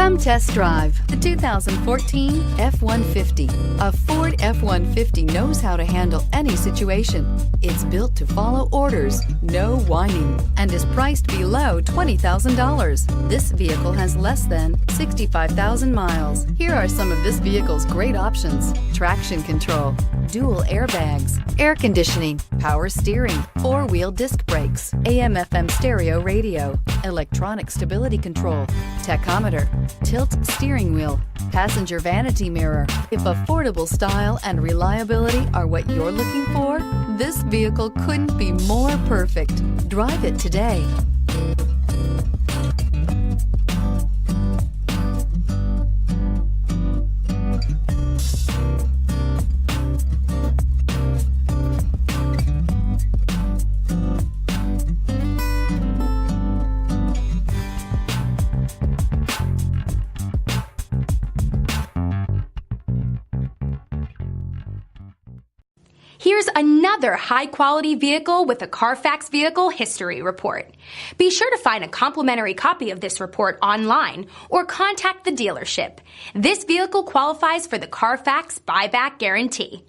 Come test drive the 2014 F-150. A Ford F-150 knows how to handle any situation. It's built to follow orders, no whining, and is priced below $20,000. This vehicle has less than 65,000 miles. Here are some of this vehicle's great options: traction control, dual airbags, air conditioning, power steering, four-wheel disc brakes, AM/FM stereo radio, electronic stability control, tachometer, tilt steering wheel, passenger vanity mirror. If affordable style and reliability are what you're looking for, this vehicle couldn't be more perfect. Drive it today. Here's another high-quality vehicle with a Carfax Vehicle History Report. Be sure to find a complimentary copy of this report online or contact the dealership. This vehicle qualifies for the Carfax Buyback Guarantee.